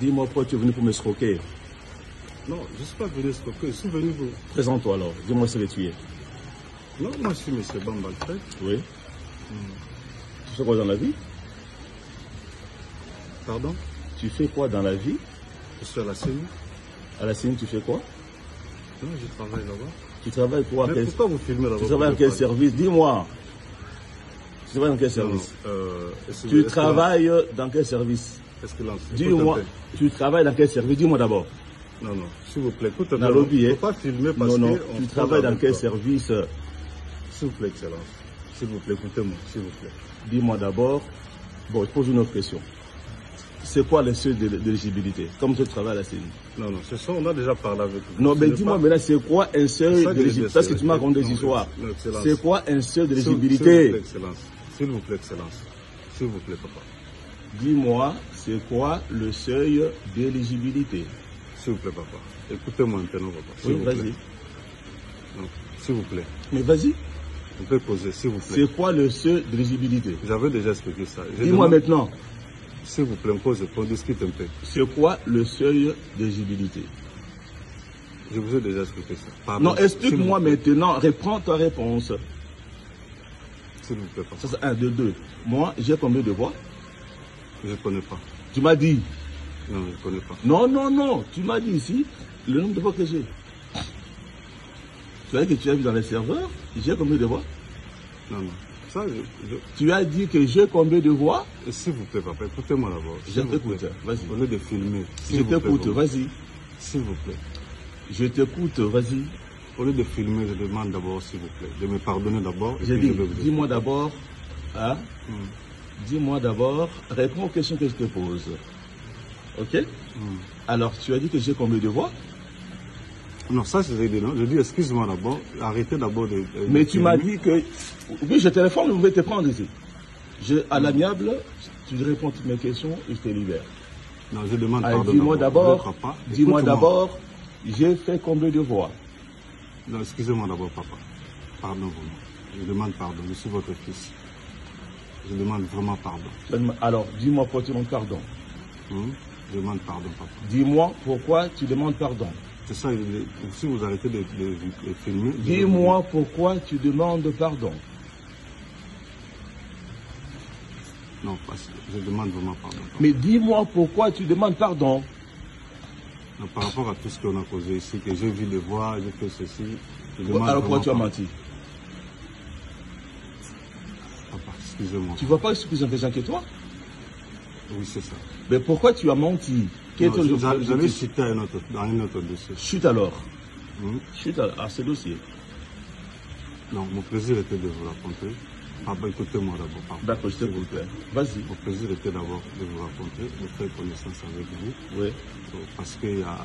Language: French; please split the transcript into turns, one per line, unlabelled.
Dis-moi pourquoi tu es venu pour me escroquer.
Non, je ne suis pas venu escroquer, je suis venu vous...
Présente-toi alors, dis-moi ce que tu es.
Non, moi je suis M. Bamba Alfred.
Oui. Tu fais quoi dans la vie?
Pardon?
Tu fais quoi dans la vie?
Je suis à la CENI.
À la CENI, tu fais quoi?
Non, je travaille là-bas.
Tu travailles quoi?
Mais pourquoi vous filmez là-bas?
Tu travailles dans quel service? Dis-moi. Tu travailles dans quel service? Tu travailles dans quel service? Dis-moi, tu travailles dans quel service? Dis-moi d'abord.
Non, non, s'il vous plaît, écoutez,
il ne
faut pas filmer parce que...
Non, tu travailles dans quel service?
S'il vous plaît, Excellence. S'il vous plaît, écoutez-moi, s'il vous plaît.
Dis-moi d'abord, bon, je pose une autre question. C'est quoi les seuils d'éligibilité? Comme tu travailles à la CENI?
Non, non, c'est ça, on a déjà parlé avec vous.
Non, mais dis-moi maintenant, c'est quoi un seuil d'éligibilité? Parce que tu m'as raconté des histoires. C'est quoi un seuil d'éligibilité?
S'il vous plaît, Excellence. S'il vous plaît, papa.
Dis-moi, c'est quoi le seuil d'éligibilité?
S'il vous plaît, papa. Écoutez-moi maintenant, papa.
Oui, vas-y.
S'il vous plaît.
Mais vas-y.
Vous pouvez poser, s'il vous plaît.
C'est quoi le seuil d'éligibilité?
J'avais déjà expliqué ça.
Dis-moi maintenant.
S'il vous plaît, on pose, on discute un peu.
C'est quoi le seuil d'éligibilité?
Je vous ai déjà expliqué ça. Pardon.
Non, explique-moi maintenant. Reprends ta réponse.
S'il vous plaît, papa.
Ça, c'est 1, 2, 2. Moi, j'ai combien de voix?
Je ne connais pas.
Tu m'as dit?
Non, je ne connais pas.
Non, non, non. Tu m'as dit ici le nombre de voix que j'ai. Tu as dit que tu as vu dans les serveurs? J'ai combien de voix?
Non, non. Ça,
Tu as dit que j'ai combien de voix?
S'il vous plaît, papa, écoutez-moi d'abord.
Je t'écoute, vas-y.
Au lieu de filmer.
Je t'écoute, vas-y.
S'il vous plaît.
Je t'écoute, vas-y.
Au lieu de filmer, je demande d'abord, s'il vous plaît, de me pardonner d'abord.
J'ai dit, dis-moi d'abord, hein? Dis-moi d'abord, réponds aux questions que je te pose. Ok? Alors, tu as dit que j'ai combien de voix?
Non, ça, je l'ai dit, non. Je dis, excuse-moi d'abord, arrêtez d'abord de...
Mais tu m'as dit que... Oui, je téléphone, vous pouvez te prendre ici. À l'amiable, tu réponds à toutes mes questions et je te libère.
Non, je demande pardon.
Dis-moi d'abord, j'ai fait combien de voix?
Non, excusez-moi d'abord, papa. Pardon, vraiment. Je demande pardon, je suis votre fils. Je demande vraiment pardon.
Alors, dis-moi pourquoi tu demandes pardon.
Je demande pardon, papa.
Dis-moi pourquoi tu demandes pardon.
C'est ça, si vous arrêtez de filmer...
Dis-moi pourquoi tu demandes pardon.
Non, parce que je demande vraiment pardon. Papa.
Mais dis-moi pourquoi tu demandes pardon.
Non, par rapport à tout ce qu'on a causé ici, que j'ai vu les voix, j'ai fait ceci...
Alors pourquoi tu as menti?
Papa, excusez-moi.
Tu ne vois pas que je suis plus intelligent que toi?
Oui, c'est ça.
Mais pourquoi tu as menti?
J'allais chuter dans un autre dossier.
Chute alors. Chute à ce dossier.
Non, mon plaisir était de vous raconter. Papa, écoutez-moi d'abord.
D'accord, je t'écoute. Vas-y.
Mon plaisir était d'abord de vous raconter, de faire connaissance avec vous.
Oui.
Parce qu'il y a